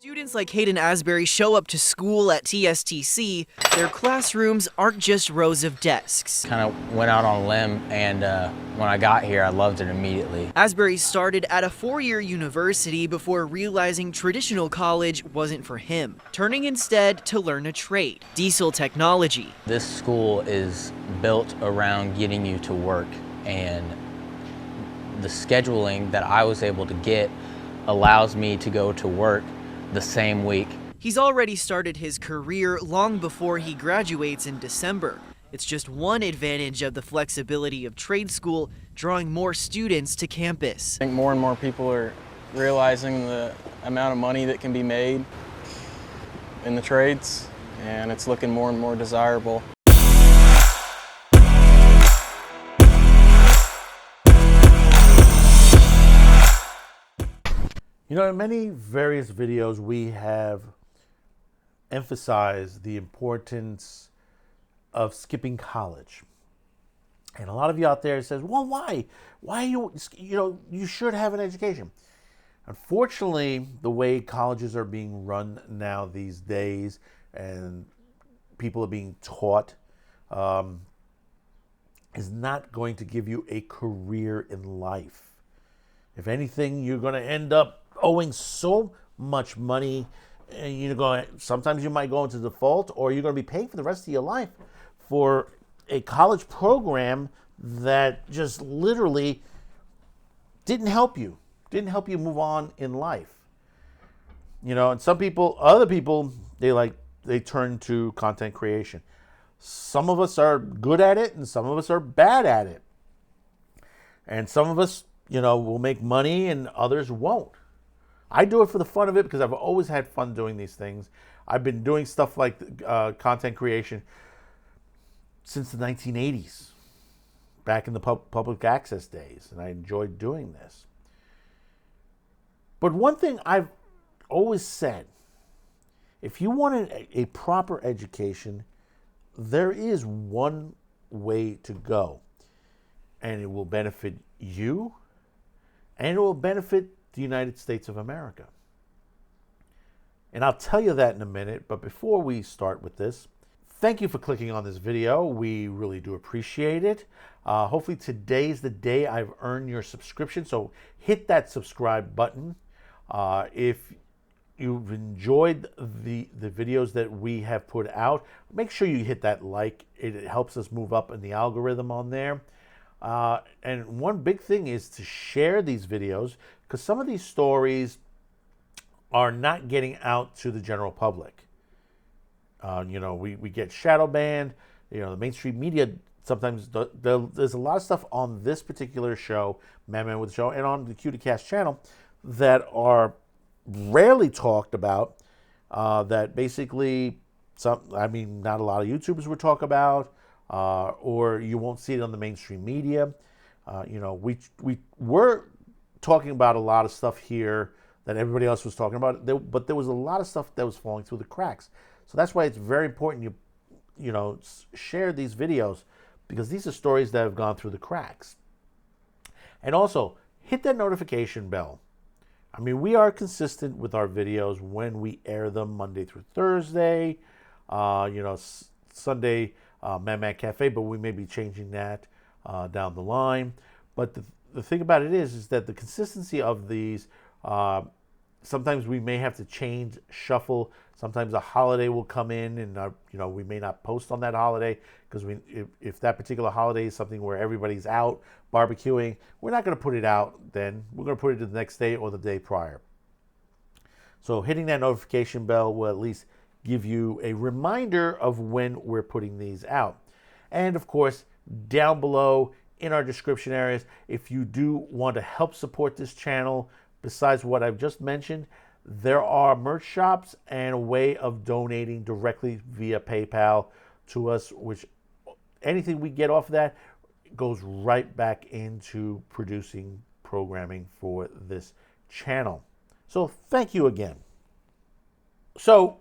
Students like Hayden Asbury show up to school at TSTC. Their classrooms aren't just rows of desks. Kind of went out on a limb, and when I got here, I loved it immediately. Asbury started at a four-year university before realizing traditional college wasn't for him, turning instead to learn a trade, diesel technology. This school is built around getting you to work, and the scheduling that I was able to get allows me to go to work the same week. He's already started his career long before he graduates in December. It's just one advantage of the flexibility of trade school, drawing more students to campus. I think more and more people are realizing the amount of money that can be made in the trades, and it's looking more and more desirable. You know, in many various videos, we have emphasized the importance of skipping college. And a lot of you out there says, well, why? Why you should have an education. Unfortunately, the way colleges are being run now these days and people are being taught is not going to give you a career in life. If anything, you're going to end up owing so much money, and sometimes you might go into default, or you're going to be paying for the rest of your life for a college program that just literally didn't help you move on in life. You know, and other people, they turn to content creation. Some of us are good at it, and some of us are bad at it. And some of us, will make money, and others won't. I do it for the fun of it because I've always had fun doing these things. I've been doing stuff like content creation since the 1980s, back in the public access days, and I enjoyed doing this. But one thing I've always said, if you want a proper education, there is one way to go, and it will benefit you, and it will benefit the United States of America. And I'll tell you that in a minute, but before we start with this, thank you for clicking on this video. We really do appreciate it. Hopefully today's the day I've earned your subscription, so hit that subscribe button. If you've enjoyed the videos that we have put out, make sure you hit that like. It helps us move up in the algorithm on there. And one big thing is to share these videos, because some of these stories are not getting out to the general public. We get shadow banned. The mainstream media sometimes there's a lot of stuff on this particular show, Man with the Show, and on the CutieCast channel that are rarely talked about. That basically not a lot of YouTubers would talk about. Or you won't see it on the mainstream media. We were talking about a lot of stuff here that everybody else was talking about, but there was a lot of stuff that was falling through the cracks. So that's why it's very important you share these videos, because these are stories that have gone through the cracks. And also, hit that notification bell. We are consistent with our videos when we air them Monday through Thursday, Sunday, Man Cafe, but we may be changing that down the line. But the thing about it is that the consistency of these, sometimes we may have to change, shuffle. Sometimes a holiday will come in, and we may not post on that holiday because if that particular holiday is something where everybody's out barbecuing, we're not going to put it out then. We're going to put it the next day or the day prior. So hitting that notification bell will at least give you a reminder of when we're putting these out. And of course, down below in our description areas, if you do want to help support this channel, besides what I've just mentioned, there are merch shops and a way of donating directly via PayPal to us, which anything we get off of that goes right back into producing programming for this channel. So thank you again. So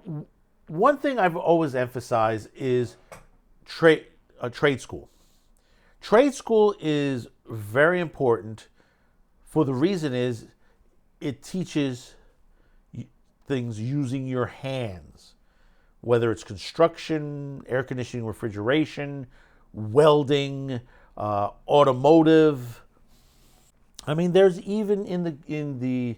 one thing I've always emphasized is trade school. Trade school is very important for the reason is it teaches things using your hands, whether it's construction, air conditioning, refrigeration, welding, automotive. I mean, there's even in the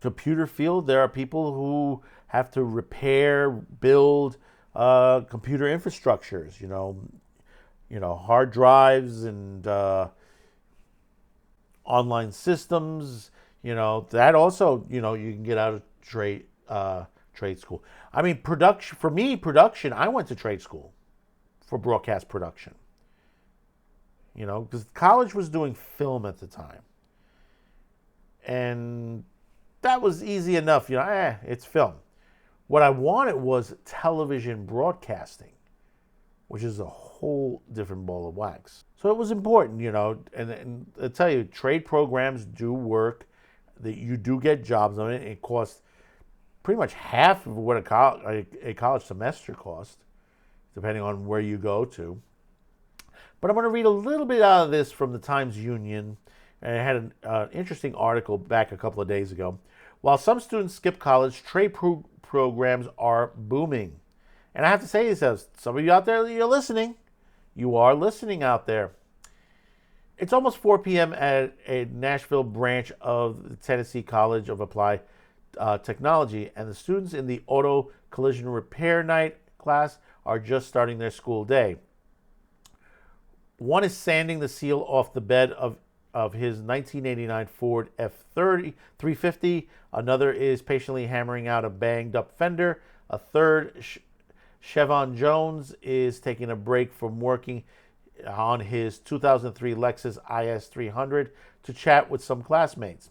computer field, there are people who have to repair, build computer infrastructures. Hard drives and online systems. That also you can get out of trade school. I mean, production for me, production. I went to trade school for broadcast production. Because college was doing film at the time, and that was easy enough. It's film. What I wanted was television broadcasting, which is a whole different ball of wax. So it was important, and I tell you, trade programs do work. That you do get jobs on it. It costs pretty much half of what a college semester costs, depending on where you go to. But I'm going to read a little bit out of this from the Times Union. And I had an interesting article back a couple of days ago. While some students skip college, trade programs are booming. And I have to say this, some of you out there, you're listening. You are listening out there. It's almost 4 p.m. at a Nashville branch of the Tennessee College of Applied Technology, and the students in the auto collision repair night class are just starting their school day. One is sanding the seal off the bed of his 1989 Ford F350. Another is patiently hammering out a banged up fender. A third, Chevon Jones, is taking a break from working on his 2003 Lexus IS 300 to chat with some classmates.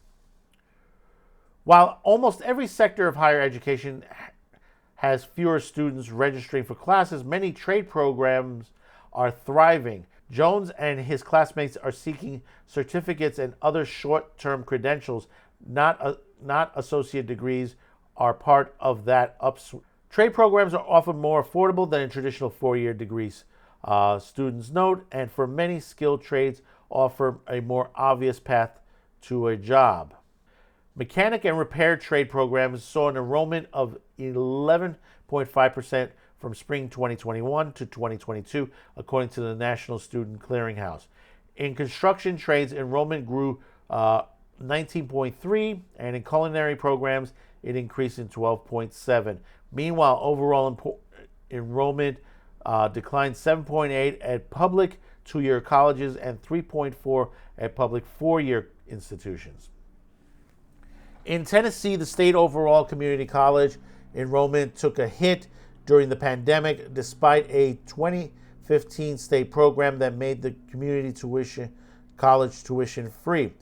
While almost every sector of higher education has fewer students registering for classes, many trade programs are thriving. Jones and his classmates are seeking certificates and other short-term credentials. Not associate degrees are part of that upswing. Trade programs are often more affordable than traditional four-year degrees, students note, and for many skilled trades offer a more obvious path to a job. Mechanic and repair trade programs saw an enrollment of 11.5% from spring 2021 to 2022, according to the National Student Clearinghouse. In construction trades, enrollment grew 19.3%, and in culinary programs, it increased in 12.7%. Meanwhile, overall enrollment declined 7.8% at public two-year colleges and 3.4% at public four-year institutions. In Tennessee, the state overall community college enrollment took a hit during the pandemic, despite a 2015 state program that made the community college tuition free.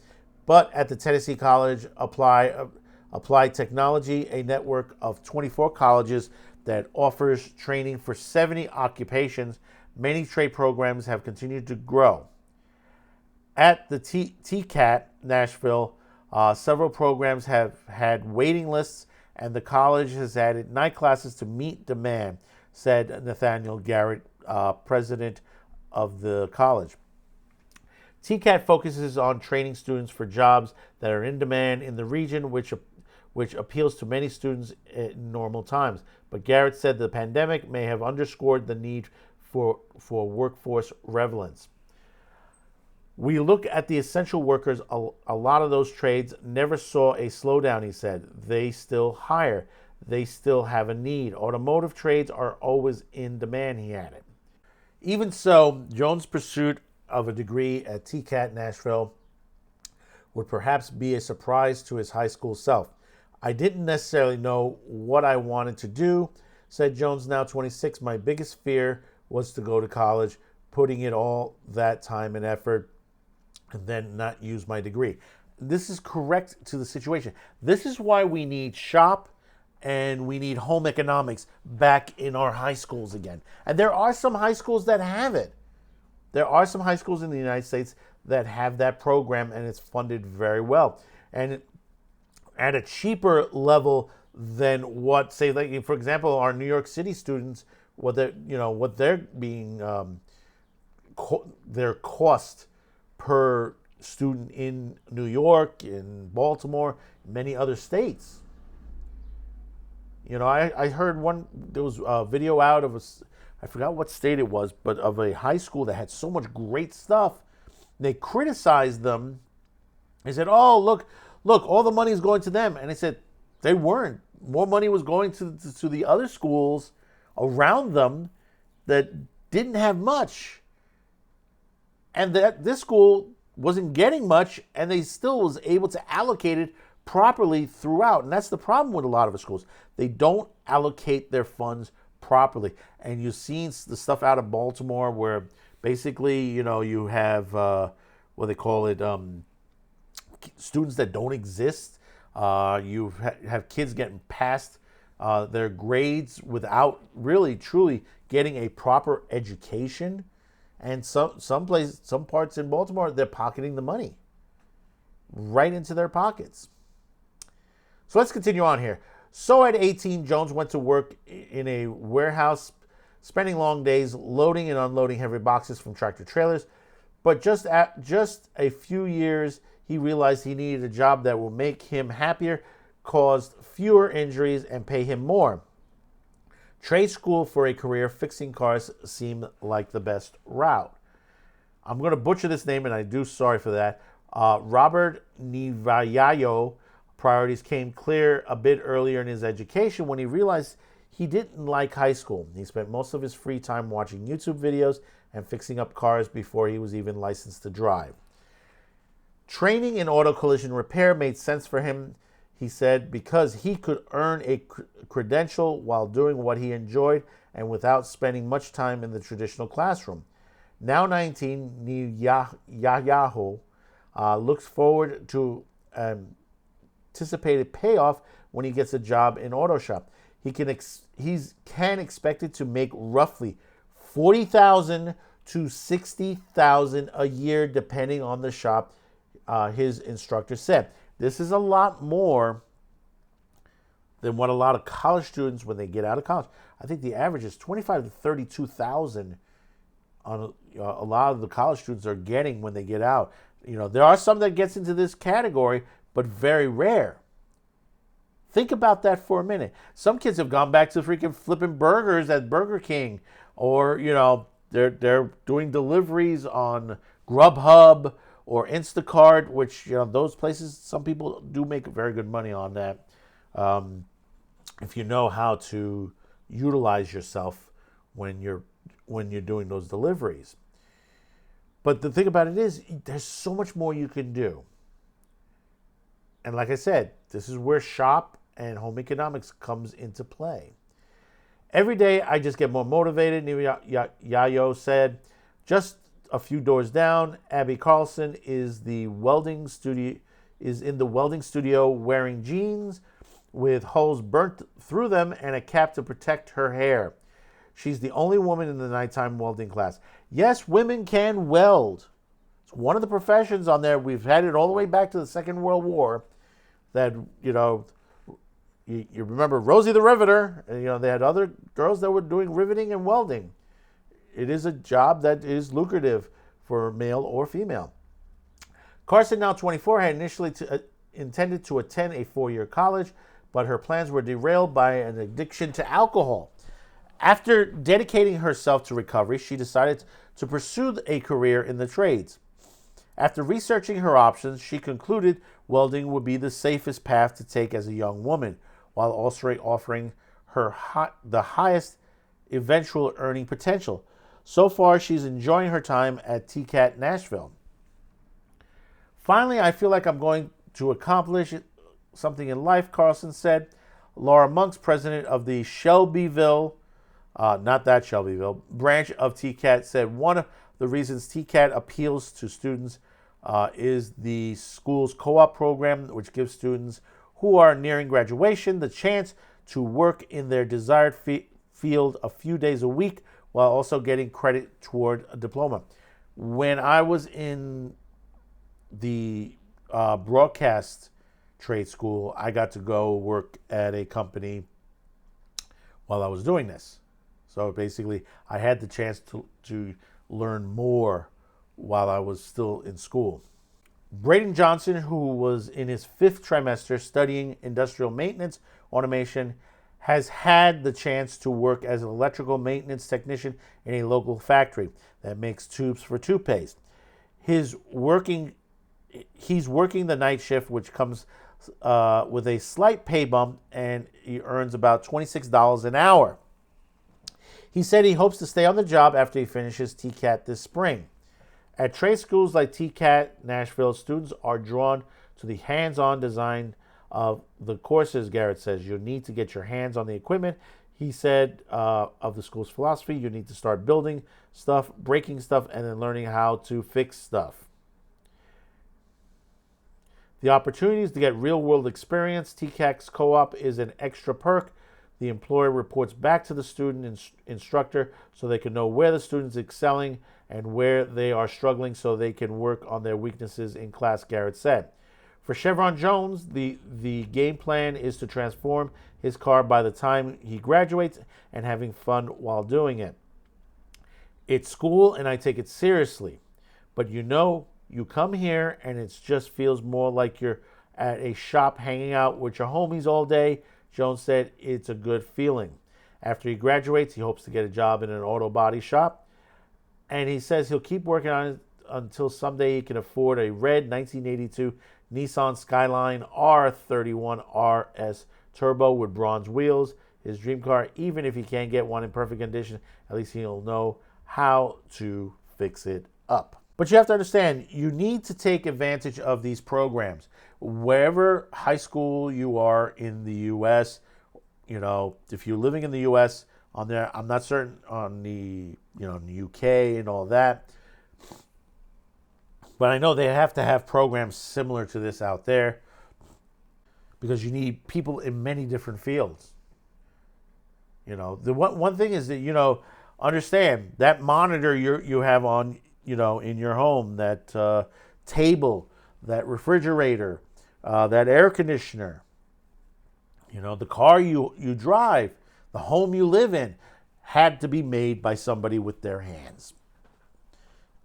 But at the Tennessee College Applied Technology, a network of 24 colleges that offers training for 70 occupations, many trade programs have continued to grow. At the TCAT Nashville, several programs have had waiting lists, and the college has added night classes to meet demand, said Nathaniel Garrett, president of the college. TCAT focuses on training students for jobs that are in demand in the region, which appeals to many students in normal times. But Garrett said the pandemic may have underscored the need for workforce relevance. We look at the essential workers, a lot of those trades never saw a slowdown, he said. They still hire. They still have a need. Automotive trades are always in demand, he added. Even so, Jones' pursuit of a degree at TCAT Nashville would perhaps be a surprise to his high school self. I didn't necessarily know what I wanted to do, said Jones, now 26. My biggest fear was to go to college, putting in all that time and effort, and then not use my degree. This is correct to the situation. This is why we need shop and we need home economics back in our high schools again. And there are some high schools that have it. There are some high schools in the United States that have that program, and it's funded very well. And at a cheaper level than what, say, like, for example, our New York City students, their cost per student in New York, in Baltimore, many other states. I heard there was a video out of I forgot what state it was, but of a high school that had so much great stuff. They criticized them. They said, "Oh, look, all the money is going to them." And I said, they weren't. More money was going to the other schools around them that didn't have much. And that this school wasn't getting much, and they still was able to allocate it properly throughout. And that's the problem with a lot of the schools. They don't allocate their funds properly. And you've seen the stuff out of Baltimore where basically, you have what they call it, students that don't exist. You have kids getting past their grades without really truly getting a proper education. And some parts in Baltimore, they're pocketing the money right into their pockets. So let's continue on here. So at 18, Jones went to work in a warehouse, spending long days loading and unloading heavy boxes from tractor trailers. But just a few years, he realized he needed a job that will make him happier, cause fewer injuries, and pay him more. Trade school for a career fixing cars seemed like the best route. I'm going to butcher this name, and I do sorry for that. Robert Nivayayo priorities came clear a bit earlier in his education when he realized he didn't like high school. He spent most of his free time watching YouTube videos and fixing up cars before he was even licensed to drive. Training in auto collision repair made sense for him, he said, because he could earn a credential while doing what he enjoyed and without spending much time in the traditional classroom. Now 19, Niyayaho looks forward to anticipated payoff when he gets a job in auto shop. He can expected to make roughly $40,000 to $60,000 a year, depending on the shop. His instructor said, this is a lot more than what a lot of college students, when they get out of college, I think the average is $25,000 to $32,000 on a lot of the college students are getting when they get out. There are some that gets into this category, but very rare. Think about that for a minute. Some kids have gone back to freaking flipping burgers at Burger King, or they're doing deliveries on Grubhub or Instacart, which those places, some people do make very good money on that, if you know how to utilize yourself when you're doing those deliveries. But the thing about it is, there's so much more you can do. And like I said, this is where shop and home economics comes into play. Every day I just get more motivated, Yayo said. Just a few doors down, Abby Carlson is in the welding studio wearing jeans with holes burnt through them and a cap to protect her hair. She's the only woman in the nighttime welding class. Yes, women can weld. It's one of the professions on there. We've had it all the way back to the Second World War. That, you remember Rosie the Riveter. And, they had other girls that were doing riveting and welding. It is a job that is lucrative for male or female. Carson, now 24, had initially intended to attend a 4-year college, but her plans were derailed by an addiction to alcohol. After dedicating herself to recovery, she decided to pursue a career in the trades. After researching her options, she concluded welding would be the safest path to take as a young woman, while also offering her the highest eventual earning potential. So far, she's enjoying her time at TCAT Nashville. Finally, I feel like I'm going to accomplish something in life, Carlson said. Laura Monks, president of the Shelbyville, not that Shelbyville, branch of TCAT, said one of the reasons TCAT appeals to students is the school's co-op program, which gives students who are nearing graduation the chance to work in their desired field a few days a week while also getting credit toward a diploma. When I was in the broadcast trade school, I got to go work at a company while I was doing this. So basically, I had the chance to learn more while I was still in school. Braden Johnson, who was in his 5th trimester studying industrial maintenance automation has had the chance to work as an electrical maintenance technician in a local factory that makes tubes for toothpaste. His working He's working the night shift, which comes with a slight pay bump, and he earns about $26 an hour. He said he hopes to stay on the job after he finishes TCAT this spring. At trade schools like TCAT Nashville, students are drawn to the hands-on design of the courses. Garrett says you need to get your hands on the equipment. He said of the school's philosophy, you need to start building stuff, breaking stuff, and then learning how to fix stuff. The opportunities to get real-world experience. TCAT's co-op is an extra perk. The employer reports back to the student instructor so they can know where the student's excelling and where they are struggling so they can work on their weaknesses in class, Garrett said. For Chevron Jones, the game plan is to transform his car by the time he graduates and having fun while doing it. It's school and I take it seriously, but you come here and it just feels more like you're at a shop hanging out with your homies all day. Jones said it's a good feeling. After he graduates, he hopes to get a job in an auto body shop. And he says he'll keep working on it until someday he can afford a red 1982 Nissan Skyline R31 RS Turbo with bronze wheels. His dream car, even if he can't get one in perfect condition, at least he'll know how to fix it up. But you have to understand, you need to take advantage of these programs. Wherever high school you are in the U.S., if you're living in the U.S., on there, I'm not certain on the, in the U.K. and all that. But I know they have to have programs similar to this out there because you need people in many different fields. The one thing is that, understand that monitor you have on, in your home, that table, that refrigerator, that air conditioner, the car you drive, the home you live in, had to be made by somebody with their hands.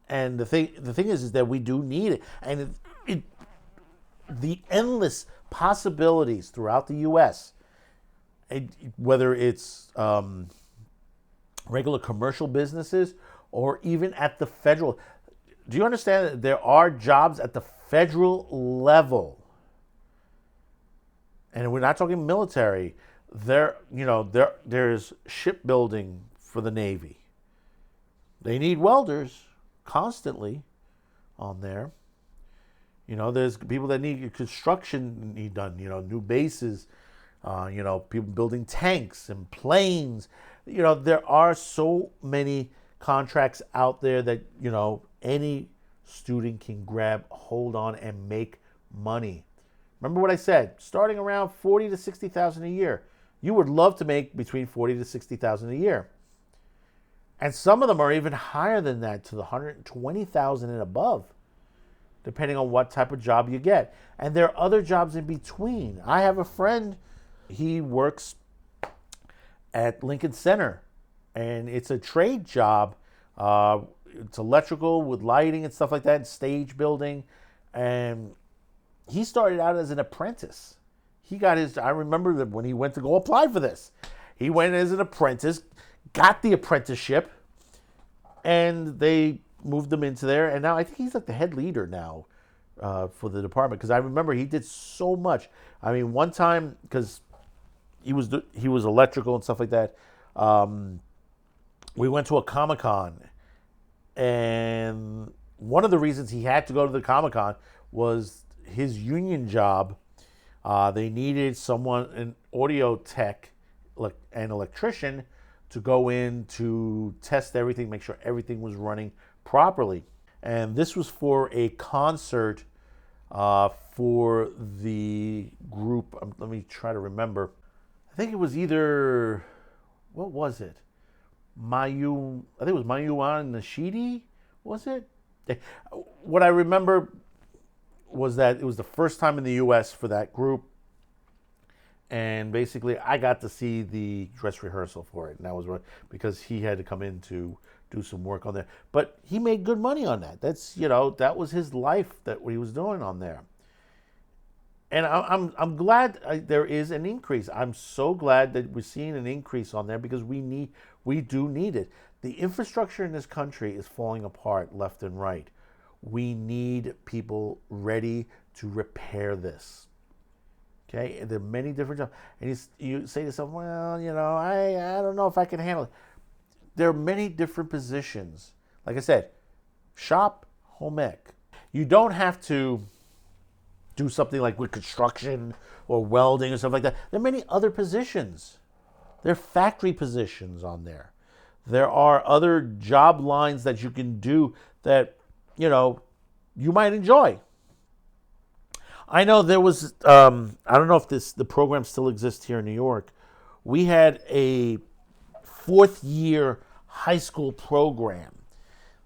And the thing is that we do need it. And the endless possibilities throughout the U.S., whether it's regular commercial businesses or even at the federal. Do you understand that there are jobs at the federal level? And we're not talking military. There's shipbuilding for the Navy. They need welders constantly on there. There's people that need construction need done, new bases, people building tanks and planes. There are so many contracts out there that, any student can grab hold on and make money. Remember what I said, starting around $40,000 to $60,000 a year. You would love to make between $40,000 to $60,000 a year. And some of them are even higher than that, to the $120,000 and above, depending on what type of job you get. And there are other jobs in between. I have a friend, he works at Lincoln Center, and it's a trade job. It's electrical with lighting and stuff like that, and stage building. And he started out as an apprentice. I remember that when he went to go apply for this, he went as an apprentice, got the apprenticeship, and they moved him into there. And now I think he's like the head leader now for the department, because I remember he did so much. I mean, one time, because he was electrical and stuff like that, we went to a Comic-Con, and one of the reasons he had to go to the Comic-Con was his union job. They needed someone, an audio tech, an electrician, to go in to test everything, make sure everything was running properly. And this was for a concert for the group. Let me try to remember. I think it was either, what was it? I think it was Mayuan Nashidi, was it? What I remember was that it was the first time in the U.S. for that group. And basically, I got to see the dress rehearsal for it. And that was because he had to come in to do some work on there. But he made good money on that. That's, that was his life, that what he was doing on there. And I'm glad there is an increase. I'm so glad that we're seeing an increase on there because we do need it. The infrastructure in this country is falling apart left and right. We need people ready to repair this. Okay, and there are many different jobs, and you say to yourself, well, I don't know if I can handle it. There are many different positions. Like I said, shop, home ec. You don't have to do something like with construction or welding or stuff like that. There are many other positions. There are factory positions on there. There are other job lines that you can do that, you might enjoy. I know there was, I don't know if the program still exists here in New York. We had a 4th year high school program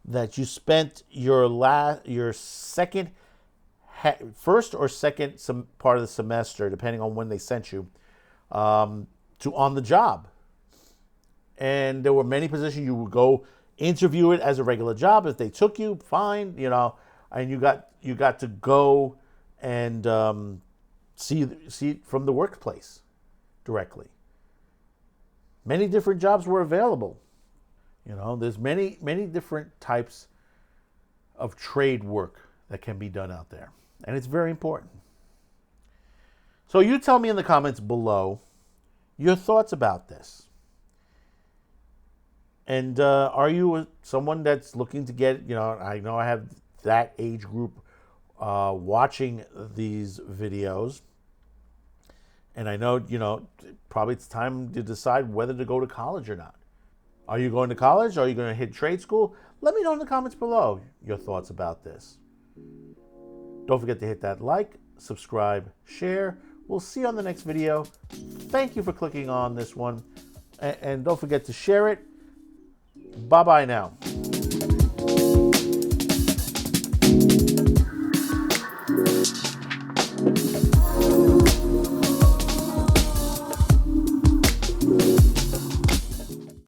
that you spent your first or second part of the semester, depending on when they sent you, to on the job. And there were many positions you would go interview it as a regular job. If they took you, fine, and you got to go and see it from the workplace directly. Many different jobs were available. There's many different types of trade work that can be done out there, and it's very important. So you tell me in the comments below your thoughts about this. And are you someone that's looking to get, I know I have that age group watching these videos. And I know, probably it's time to decide whether to go to college or not. Are you going to college? Are you going to hit trade school? Let me know in the comments below your thoughts about this. Don't forget to hit that like, subscribe, share. We'll see you on the next video. Thank you for clicking on this one. And don't forget to share it. Bye-bye now.